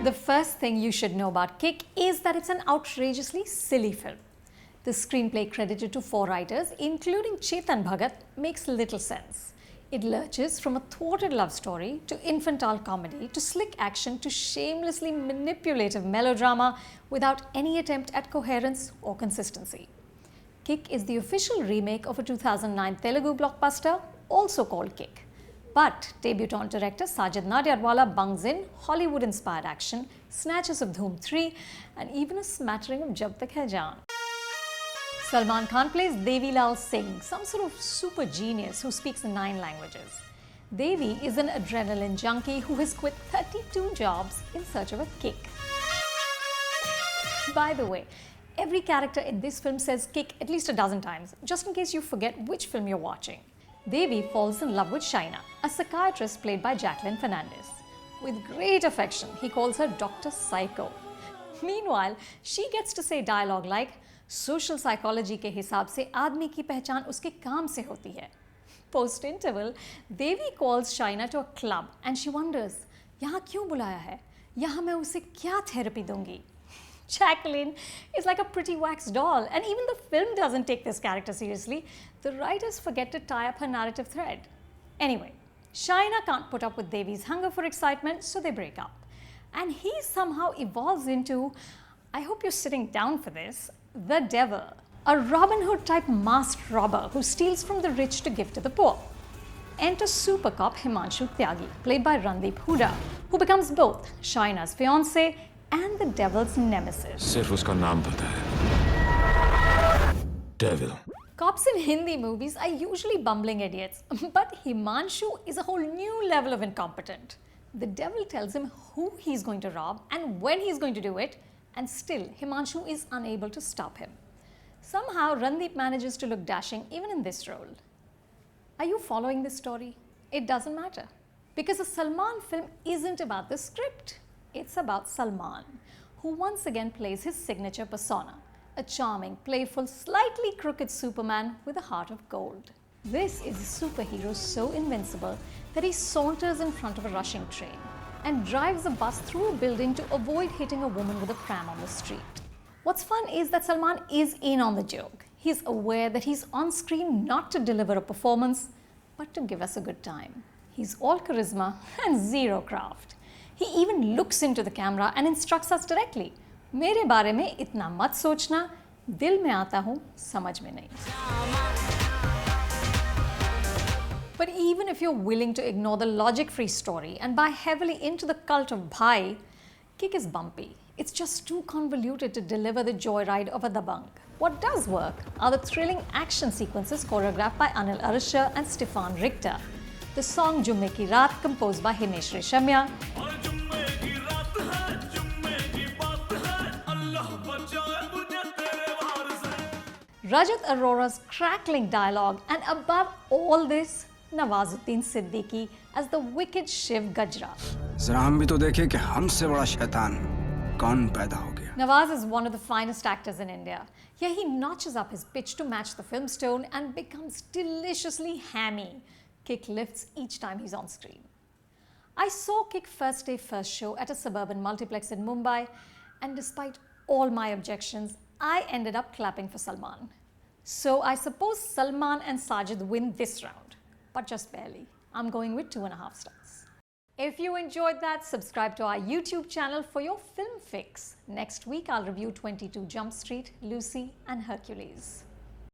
The first thing you should know about Kick is that it's an outrageously silly film. The screenplay credited to 4 writers, including Chetan Bhagat, makes little sense. It lurches from a thwarted love story to infantile comedy to slick action to shamelessly manipulative melodrama without any attempt at coherence or consistency. Kick is the official remake of a 2009 Telugu blockbuster, also called Kick. But debutant director Sajid Nadyarwala bungs in Hollywood-inspired action, snatches of Dhoom 3, and even a smattering of Jab Tak Hai Jaan. Salman Khan plays Devi Lal Singh, some sort of super genius who speaks 9 languages. Devi is an adrenaline junkie who has quit 32 jobs in search of a kick. By the way, every character in this film says kick at least a dozen times, just in case you forget which film you're watching. Devi falls in love with Shaina, a psychiatrist played by Jacqueline Fernandez. With great affection, he calls her Dr. Psycho. Meanwhile, she gets to say dialogue like, social psychology के हिसाब से आदमी की पहचान उसके काम से होती है. Post interval, Devi calls Shaina to a club and she wonders, यहाँ क्यों बुलाया है? यहाँ मैं उसे क्या थेरेपी दूंगी? Jacqueline is like a pretty wax doll, and even the film doesn't take this character seriously. The writers forget to tie up her narrative thread. Anyway, Shaina can't put up with Devi's hunger for excitement, so they break up. And he somehow evolves into, I hope you're sitting down for this, the devil, a Robin Hood type masked robber who steals from the rich to give to the poor. Enter super cop Himanshu Tyagi, played by Randeep Hooda, who becomes both Shaina's fiancé and the devil's nemesis. सिर्फ उसका नाम पता है. Devil. Cops in Hindi movies are usually bumbling idiots, but Himanshu is a whole new level of incompetent. The devil tells him who he's going to rob and when he's going to do it, and still Himanshu is unable to stop him. Somehow Randeep manages to look dashing even in this role. Are you following this story? It doesn't matter, because a Salman film isn't about the script. It's about Salman, who once again plays his signature persona, a charming, playful, slightly crooked Superman with a heart of gold. This is a superhero so invincible that he saunters in front of a rushing train and drives a bus through a building to avoid hitting a woman with a pram on the street. What's fun is that Salman is in on the joke. He's aware that he's on screen not to deliver a performance, but to give us a good time. He's all charisma and zero craft. He even looks into the camera and instructs us directly. मेरे बारे में इतना मत सोचना, दिल में आता हूँ, समझ में नहीं. But even if you're willing to ignore the logic-free story and buy heavily into the cult of Bhai, Kick is bumpy. It's just too convoluted to deliver the joyride of a dabang. What does work are the thrilling action sequences choreographed by Anil Arasha and Stefan Richter. The song Jumme Ki Raat, composed by Himesh Reshamya. Rajat Arora's crackling dialogue, and above all this, Nawazuddin Siddiqui as the wicked Shiv Gajra. Nawaz is one of the finest actors in India. Here he notches up his pitch to match the film's tone and becomes deliciously hammy. Kick lifts each time he's on screen. I saw Kick first day, first show at a suburban multiplex in Mumbai, and despite all my objections, I ended up clapping for Salman. So I suppose Salman and Sajid win this round, but just barely. I'm going with 2.5 stars. If you enjoyed that, subscribe to our YouTube channel for your film fix. Next week, I'll review 22 Jump Street, Lucy, and Hercules.